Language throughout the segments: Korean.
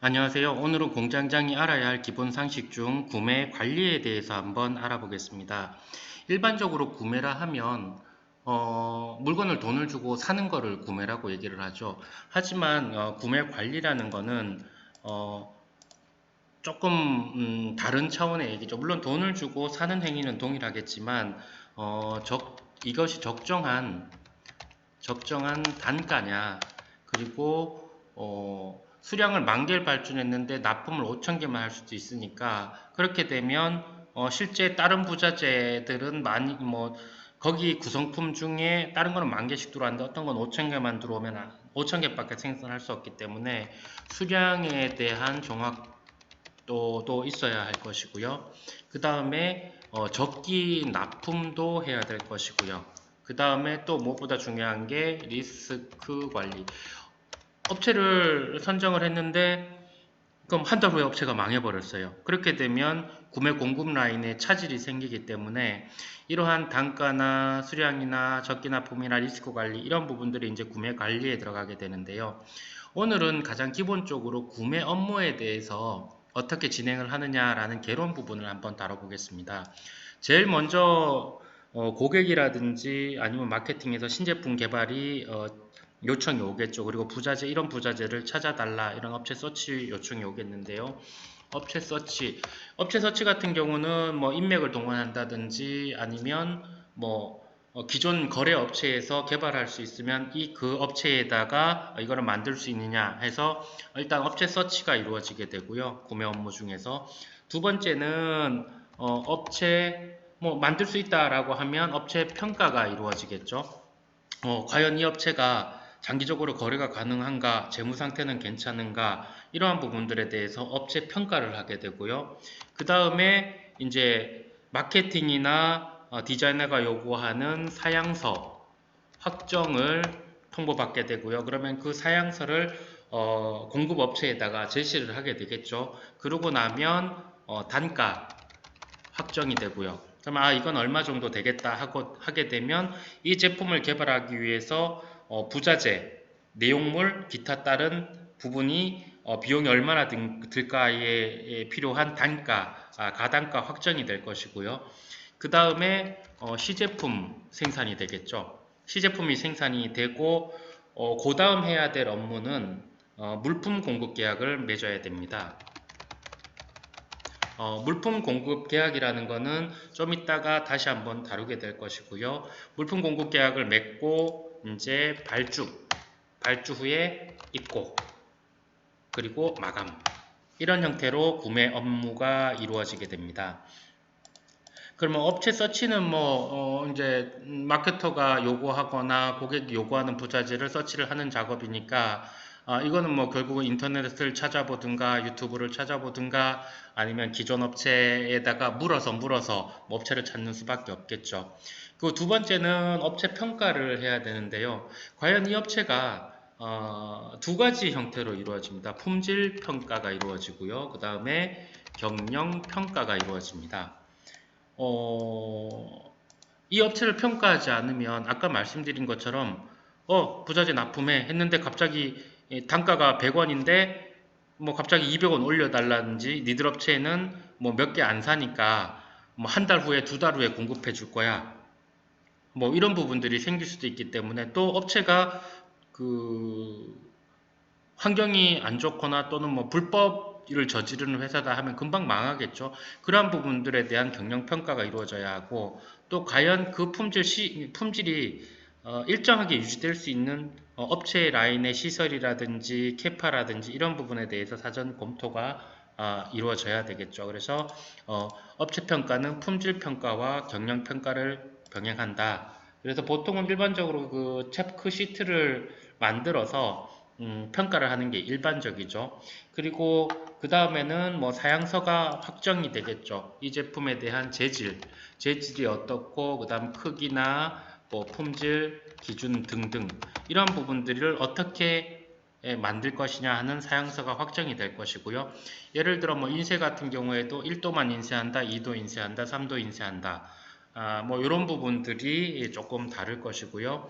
안녕하세요. 오늘은 공장장이 알아야 할 기본 상식 중 구매 관리에 대해서 한번 알아보겠습니다. 일반적으로 구매라 하면 물건을 돈을 주고 사는 거를 구매라고 얘기를 하죠. 하지만 구매 관리라는 거는 어, 조금 다른 차원의 얘기죠. 물론 돈을 주고 사는 행위는 동일하겠지만 이것이 적정한 단가냐, 그리고 수량을 10,000개를 발주했는데 납품을 5,000개만 할 수도 있으니까, 그렇게 되면 실제 다른 부자재들은 많이 거기 구성품 중에 다른 거는 10,000개씩 들어왔는데 어떤 건 5,000개만 들어오면 5,000개밖에 생산할 수 없기 때문에 수량에 대한 정확도도 있어야 할 것이고요. 그 다음에 적기 납품도 해야 될 것이고요. 그 다음에 또 무엇보다 중요한 게 리스크 관리. 업체를 선정을 했는데 그럼 한 달 후에 업체가 망해버렸어요. 그렇게 되면 구매 공급 라인에 차질이 생기기 때문에 이러한 단가나 수량이나 적기 납품이나 리스크 관리, 이런 부분들이 이제 구매 관리에 들어가게 되는데요. 오늘은 가장 기본적으로 구매 업무에 대해서 어떻게 진행을 하느냐라는 개론 부분을 한번 다뤄보겠습니다. 제일 먼저 고객이라든지 아니면 마케팅에서 신제품 개발이 요청이 오겠죠. 그리고 부자재, 이런 부자재를 찾아달라, 이런 업체 서치 요청이 오겠는데요. 업체 서치 같은 경우는 뭐 인맥을 동원한다든지 아니면 기존 거래 업체에서 개발할 수 있으면 그 업체에다가 이거를 만들 수 있느냐 해서 일단 업체 서치가 이루어지게 되고요. 구매 업무 중에서. 두 번째는 업체 만들 수 있다라고 하면 업체 평가가 이루어지겠죠. 과연 이 업체가 장기적으로 거래가 가능한가, 재무 상태는 괜찮은가, 이러한 부분들에 대해서 업체 평가를 하게 되고요. 그 다음에 이제 마케팅이나 디자이너가 요구하는 사양서 확정을 통보받게 되고요. 그러면 그 사양서를 공급 업체에다가 제시를 하게 되겠죠. 그러고 나면 단가 확정이 되고요. 그럼 이건 얼마 정도 되겠다 하고 하게 되면 이 제품을 개발하기 위해서 부자재, 내용물, 기타 다른 부분이 비용이 얼마나 들까에 필요한 단가, 가단가 확정이 될 것이고요. 그 다음에 시제품 생산이 되겠죠. 시제품이 생산이 되고 그 다음 해야 될 업무는 물품 공급 계약을 맺어야 됩니다. 물품 공급 계약이라는 거는 좀 이따가 다시 한번 다루게 될 것이고요. 물품 공급 계약을 맺고 이제 발주 후에 입고, 그리고 마감, 이런 형태로 구매 업무가 이루어지게 됩니다. 그러면 업체 서치는 이제 마케터가 요구하거나 고객이 요구하는 부자재를 서치를 하는 작업이니까 이거는 결국은 인터넷을 찾아보든가 유튜브를 찾아보든가 아니면 기존 업체에다가 물어서 업체를 찾는 수밖에 없겠죠. 그리고 두 번째는 업체 평가를 해야 되는데요. 과연 이 업체가 두 가지 형태로 이루어집니다. 품질 평가가 이루어지고요. 그 다음에 경영 평가가 이루어집니다. 이 업체를 평가하지 않으면 아까 말씀드린 것처럼 부자재 납품해 했는데 갑자기 단가가 100원인데 갑자기 200원 올려달라든지, 니들 업체는 몇 개 안 사니까 한 달 후에, 두 달 후에 공급해 줄 거야, 이런 부분들이 생길 수도 있기 때문에, 또 업체가 그 환경이 안 좋거나 또는 불법을 저지르는 회사다 하면 금방 망하겠죠. 그러한 부분들에 대한 경영 평가가 이루어져야 하고, 또 과연 그 품질이 일정하게 유지될 수 있는 업체 라인의 시설이라든지 캐파라든지 이런 부분에 대해서 사전 검토가 이루어져야 되겠죠. 그래서 업체 평가는 품질 평가와 경영 평가를 병행한다. 그래서 보통은 일반적으로 그 체크 시트를 만들어서 평가를 하는 게 일반적이죠. 그리고 그 다음에는 사양서가 확정이 되겠죠. 이 제품에 대한 재질이 어떻고, 그 다음 크기나 품질, 기준 등등 이런 부분들을 어떻게 만들 것이냐 하는 사양서가 확정이 될 것이고요. 예를 들어 인쇄 같은 경우에도 1도만 인쇄한다, 2도 인쇄한다, 3도 인쇄한다. 이런 부분들이 조금 다를 것이고요.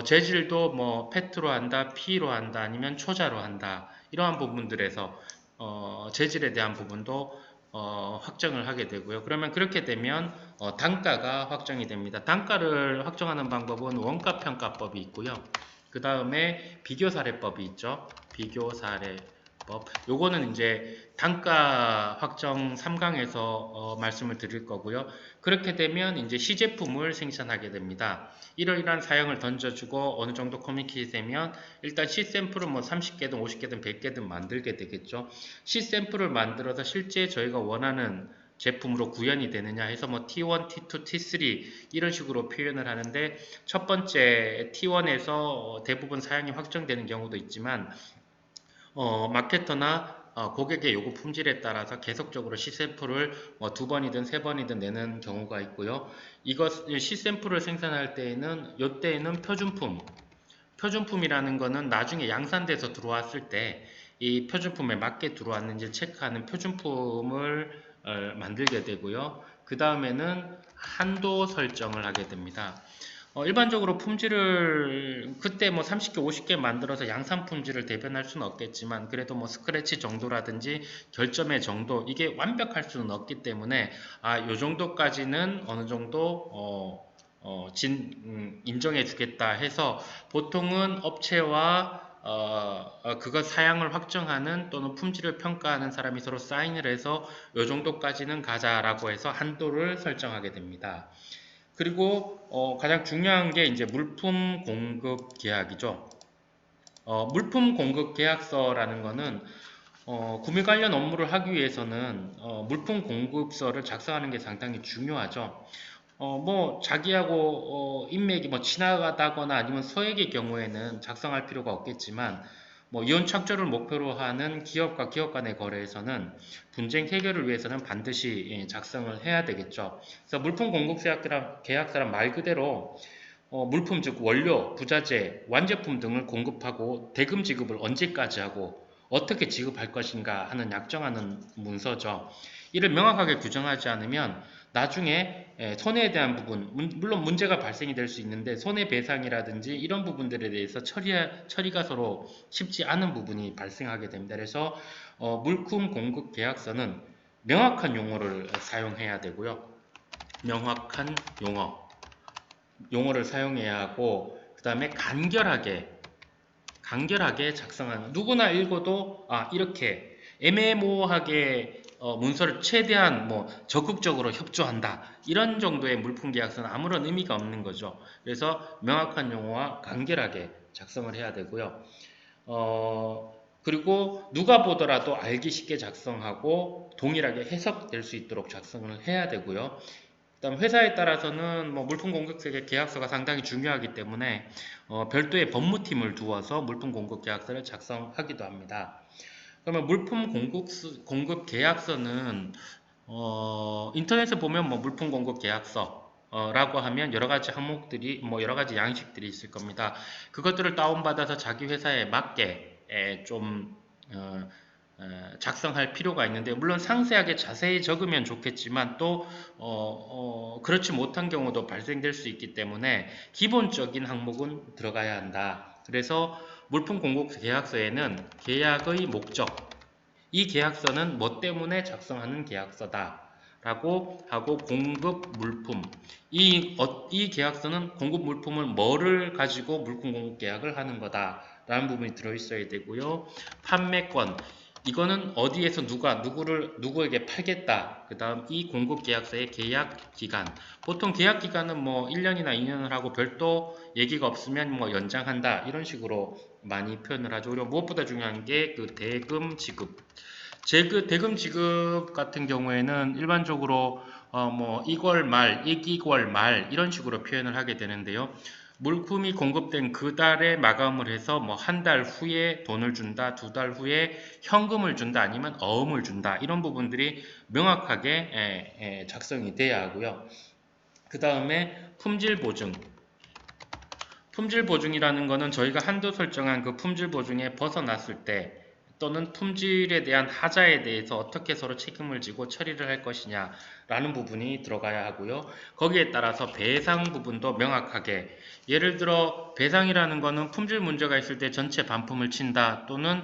재질도 페트로 한다, P로 한다, 아니면 초자로 한다. 이러한 부분들에서 재질에 대한 부분도 확정을 하게 되고요. 그러면 그렇게 되면 단가가 확정이 됩니다. 단가를 확정하는 방법은 원가평가법이 있고요. 그 다음에 비교사례법이 있죠. 비교사례법. 요거는 이제 단가 확정 3강에서 말씀을 드릴 거고요. 그렇게 되면 이제 시제품을 생산하게 됩니다. 이러이러한 사양을 던져주고 어느 정도 커뮤니케이트 되면 일단 C샘플을 뭐 30개든 50개든 100개든 만들게 되겠죠. C샘플을 만들어서 실제 저희가 원하는 제품으로 구현이 되느냐 해서 뭐 T1, T2, T3 이런 식으로 표현을 하는데 첫 번째 T1에서 대부분 사양이 확정되는 경우도 있지만 마케터나 고객의 요구 품질에 따라서 계속적으로 C샘플을 두 번이든 세 번이든 내는 경우가 있고요. C샘플을 생산할 때에는 이때에는 표준품이라는 거는 나중에 양산돼서 들어왔을 때 이 표준품에 맞게 들어왔는지 체크하는 표준품을 만들게 되고요. 그 다음에는 한도 설정을 하게 됩니다. 일반적으로 품질을 그때 뭐 30개, 50개 만들어서 양산 품질을 대변할 수는 없겠지만 그래도 뭐 스크래치 정도라든지 결점의 정도 이게 완벽할 수는 없기 때문에 요 정도까지는 어느 정도 인정해 주겠다 해서 보통은 업체와 그것 사양을 확정하는 또는 품질을 평가하는 사람이 서로 사인을 해서 요 정도까지는 가자라고 해서 한도를 설정하게 됩니다. 그리고 가장 중요한 게 이제 물품 공급 계약이죠. 물품 공급 계약서라는 거는 구매 관련 업무를 하기 위해서는 물품 공급서를 작성하는 게 상당히 중요하죠. 뭐 자기하고 인맥이 뭐 친하다거나 아니면 소액의 경우에는 작성할 필요가 없겠지만 뭐 이혼 착조를 목표로 하는 기업과 기업 간의 거래에서는 분쟁 해결을 위해서는 반드시 작성을 해야 되겠죠. 그래서 물품 공급 계약서란 말 그대로 물품 즉 원료, 부자재, 완제품 등을 공급하고 대금 지급을 언제까지 하고 어떻게 지급할 것인가 하는 약정하는 문서죠. 이를 명확하게 규정하지 않으면 나중에 손해에 대한 부분, 물론 문제가 발생이 될 수 있는데 손해배상이라든지 이런 부분들에 대해서 처리가 서로 쉽지 않은 부분이 발생하게 됩니다. 그래서 물품 공급 계약서는 명확한 용어를 사용해야 되고요. 명확한 용어를 사용해야 하고 그 다음에 간결하게 작성하는 누구나 읽어도 이렇게 애매모호하게 문서를 최대한 뭐 적극적으로 협조한다 이런 정도의 물품계약서는 아무런 의미가 없는 거죠. 그래서 명확한 용어와 간결하게 작성을 해야 되고요. 그리고 누가 보더라도 알기 쉽게 작성하고 동일하게 해석될 수 있도록 작성을 해야 되고요. 그다음 회사에 따라서는 뭐 물품 공급 계약서가 상당히 중요하기 때문에 별도의 법무팀을 두어서 물품 공급 계약서를 작성하기도 합니다. 그러면 물품 공급 계약서는 인터넷에 보면 뭐 물품 공급 계약서 라고 하면 여러 가지 항목들이 뭐 여러 가지 양식들이 있을 겁니다. 그것들을 다운받아서 자기 회사에 맞게 좀 작성할 필요가 있는데 물론 상세하게 자세히 적으면 좋겠지만 또 그렇지 못한 경우도 발생될 수 있기 때문에 기본적인 항목은 들어가야 한다. 그래서 물품 공급 계약서에는 계약의 목적, 이 계약서는 뭐 때문에 작성하는 계약서다 라고 하고 공급 물품, 이 계약서는 공급 물품을 뭐를 가지고 물품 공급 계약을 하는 거다 라는 부분이 들어있어야 되고요. 판매권, 이거는 어디에서 누구에게 팔겠다. 그 다음 이 공급 계약서의 계약 기간. 보통 계약 기간은 뭐 1년이나 2년을 하고 별도 얘기가 없으면 뭐 연장한다. 이런 식으로 많이 표현을 하죠. 그리고 무엇보다 중요한 게 그 대금 지급. 대금 지급 같은 경우에는 일반적으로 뭐 2개월 말, 1개월 말 이런 식으로 표현을 하게 되는데요. 물품이 공급된 그 달에 마감을 해서 뭐 한 달 후에 돈을 준다, 2달 후에 현금을 준다, 아니면 어음을 준다 이런 부분들이 명확하게 작성이 돼야 하고요. 그 다음에 품질 보증. 품질 보증이라는 것은 저희가 한도 설정한 그 품질 보증에 벗어났을 때 또는 품질에 대한 하자에 대해서 어떻게 서로 책임을 지고 처리를 할 것이냐 라는 부분이 들어가야 하고요. 거기에 따라서 배상 부분도 명확하게, 예를 들어 배상이라는 것은 품질 문제가 있을 때 전체 반품을 친다 또는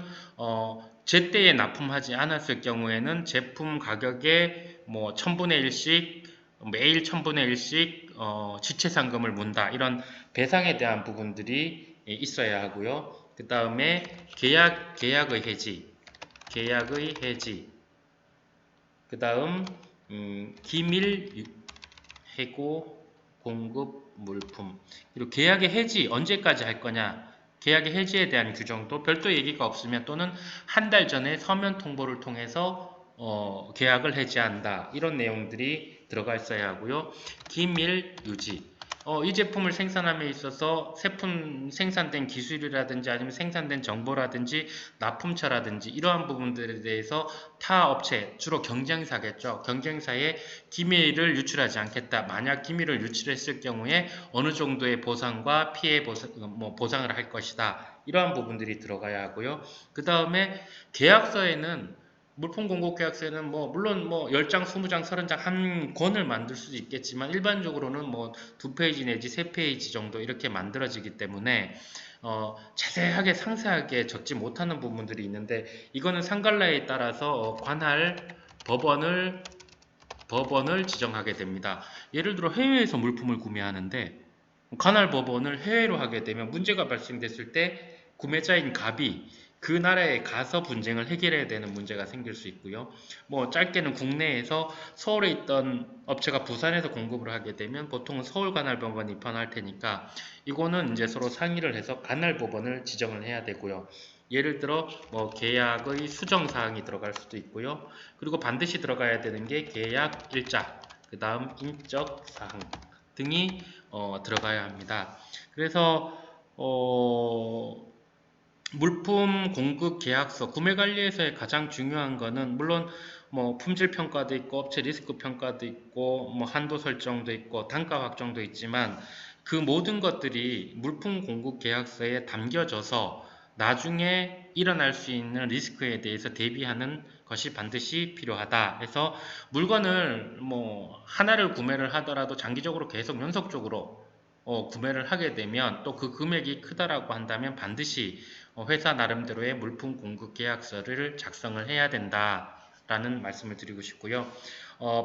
제때에 납품하지 않았을 경우에는 제품 가격에 뭐 1000분의 1씩 매일 1000분의 1씩 지체상금을 문다. 이런 배상에 대한 부분들이 있어야 하고요. 그 다음에 계약의 해지, 그 다음 기밀 해고 공급 물품, 그리고 계약의 해지 언제까지 할 거냐, 계약의 해지에 대한 규정도 별도 얘기가 없으면 또는 한 달 전에 서면 통보를 통해서 계약을 해지한다. 이런 내용들이 들어가 있어야 하고요. 기밀 유지, 이 제품을 생산함에 있어서 생산된 기술이라든지 아니면 생산된 정보라든지 납품처라든지 이러한 부분들에 대해서 타 업체, 주로 경쟁사겠죠. 경쟁사에 기밀을 유출하지 않겠다. 만약 기밀을 유출했을 경우에 어느 정도의 보상과 피해 보상을 할 것이다. 이러한 부분들이 들어가야 하고요. 그 다음에 계약서에는 물품 공급 계약서에는 물론 10장, 20장, 30장 한 권을 만들 수도 있겠지만 일반적으로는 2페이지 내지 3페이지 정도 이렇게 만들어지기 때문에 자세하게 상세하게 적지 못하는 부분들이 있는데, 이거는 상관라에 따라서 관할 법원을 지정하게 됩니다. 예를 들어 해외에서 물품을 구매하는데 관할 법원을 해외로 하게 되면 문제가 발생됐을 때 구매자인 갑이 그 나라에 가서 분쟁을 해결해야 되는 문제가 생길 수 있고요. 짧게는 국내에서 서울에 있던 업체가 부산에서 공급을 하게 되면 보통은 서울관할법원이 입헌할 테니까 이거는 이제 서로 상의를 해서 관할법원을 지정을 해야 되고요. 예를 들어 계약의 수정 사항이 들어갈 수도 있고요. 그리고 반드시 들어가야 되는 게 계약 일자, 그 다음 인적 사항 등이 들어가야 합니다. 그래서 물품 공급 계약서, 구매 관리에서의 가장 중요한 거는 물론 품질 평가도 있고 업체 리스크 평가도 있고 한도 설정도 있고 단가 확정도 있지만 그 모든 것들이 물품 공급 계약서에 담겨져서 나중에 일어날 수 있는 리스크에 대해서 대비하는 것이 반드시 필요하다. 해서 물건을 하나를 구매를 하더라도 장기적으로 계속 연속적으로 구매를 하게 되면 또 그 금액이 크다라고 한다면 반드시 회사 나름대로의 물품 공급 계약서를 작성을 해야 된다라는 말씀을 드리고 싶고요.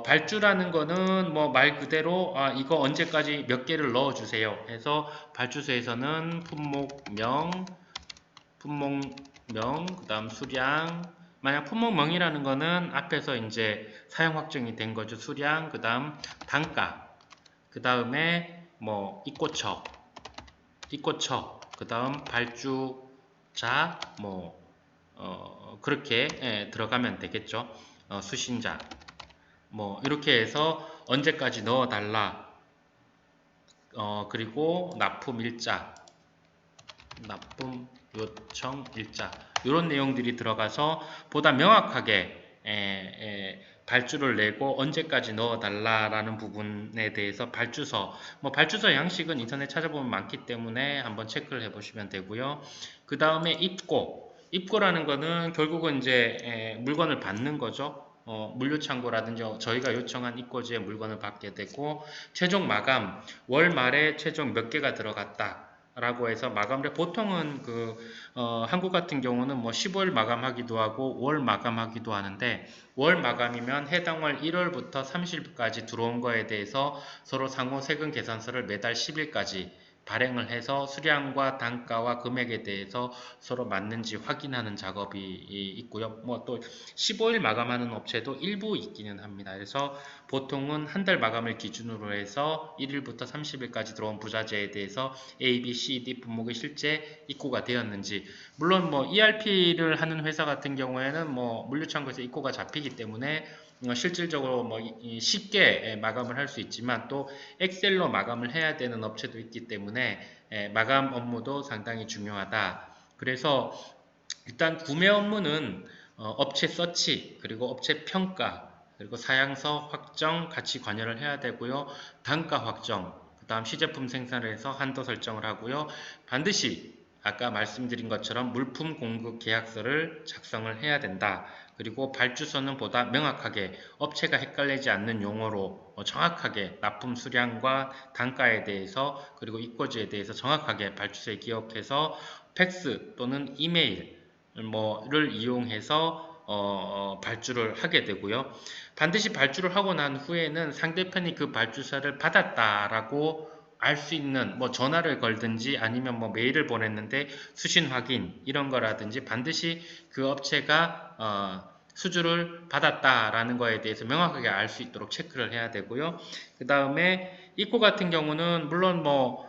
발주라는 거는 말 그대로 이거 언제까지 몇 개를 넣어주세요 해서 발주서에서는 품목명, 그 다음 수량, 만약 품목명이라는 거는 앞에서 이제 사용 확정이 된 거죠. 수량, 그 다음 단가, 그 다음에 입고처, 그 다음 발주자, 그렇게 들어가면 되겠죠. 수신자, 이렇게 해서 언제까지 넣어달라, 그리고 납품 일자, 납품 요청 일자, 이런 내용들이 들어가서 보다 명확하게 발주를 내고 언제까지 넣어달라라는 부분에 대해서 발주서 양식은 인터넷 찾아보면 많기 때문에 한번 체크를 해보시면 되고요. 그 다음에 입고라는 거는 결국은 이제 물건을 받는 거죠. 물류창고라든지 저희가 요청한 입고지에 물건을 받게 되고, 최종 마감, 월 말에 최종 몇 개가 들어갔다 라고 해서 마감을 보통은 한국 같은 경우는 15일 마감하기도 하고 월 마감하기도 하는데, 월 마감이면 해당 월 1월부터 30일까지 들어온 거에 대해서 서로 상호 세금 계산서를 매달 10일까지 발행을 해서 수량과 단가와 금액에 대해서 서로 맞는지 확인하는 작업이 있고요. 또 15일 마감하는 업체도 일부 있기는 합니다. 그래서 보통은 한 달 마감을 기준으로 해서 1일부터 30일까지 들어온 부자재에 대해서 A, B, C, D 품목이 실제 입고가 되었는지, 물론 ERP를 하는 회사 같은 경우에는 물류창고에서 입고가 잡히기 때문에 실질적으로 쉽게 마감을 할 수 있지만 또 엑셀로 마감을 해야 되는 업체도 있기 때문에 마감 업무도 상당히 중요하다. 그래서 일단 구매 업무는 업체 서치, 그리고 업체 평가, 그리고 사양서 확정 같이 관여를 해야 되고요. 단가 확정, 그 다음 시제품 생산을 해서 한도 설정을 하고요. 반드시 아까 말씀드린 것처럼 물품 공급 계약서를 작성을 해야 된다. 그리고 발주서는 보다 명확하게 업체가 헷갈리지 않는 용어로 정확하게 납품 수량과 단가에 대해서 그리고 입고지에 대해서 정확하게 발주서에 기억해서 팩스 또는 이메일, 뭐를 이용해서 발주를 하게 되고요. 반드시 발주를 하고 난 후에는 상대편이 그 발주서를 받았다라고 알 수 있는 뭐 전화를 걸든지 아니면 뭐 메일을 보냈는데 수신 확인 이런 거라든지 반드시 그 업체가 수주를 받았다라는 거에 대해서 명확하게 알 수 있도록 체크를 해야 되고요. 그 다음에 입고 같은 경우는 물론 뭐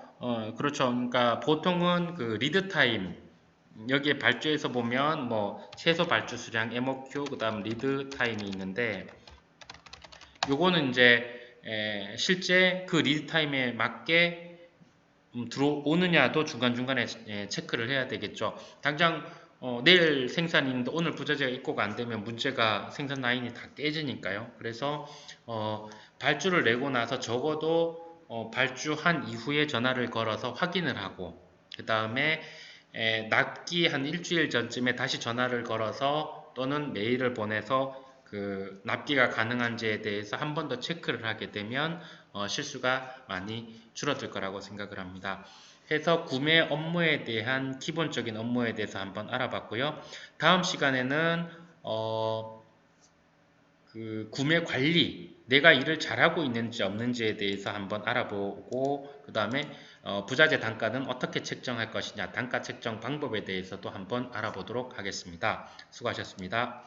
그렇죠. 그러니까 보통은 그 리드 타임 여기에 발주에서 보면 뭐 최소 발주 수량, MOQ, 그 다음 리드 타임이 있는데 요거는 이제 실제 그 리드 타임에 맞게 들어오느냐도 중간중간에 체크를 해야 되겠죠. 당장 내일 생산이 있는데 오늘 부자재가 입고가 안 되면 문제가 생산 라인이 다 깨지니까요. 그래서 발주를 내고 나서 적어도 발주한 이후에 전화를 걸어서 확인을 하고 그 다음에 납기 한 일주일 전쯤에 다시 전화를 걸어서 또는 메일을 보내서 그 납기가 가능한지에 대해서 한 번 더 체크를 하게 되면 실수가 많이 줄어들 거라고 생각을 합니다. 해서 구매 업무에 대한 기본적인 업무에 대해서 한번 알아봤고요. 다음 시간에는 그 구매 관리, 내가 일을 잘하고 있는지 없는지에 대해서 한번 알아보고 그 다음에 부자재 단가는 어떻게 책정할 것이냐, 단가 책정 방법에 대해서도 한번 알아보도록 하겠습니다. 수고하셨습니다.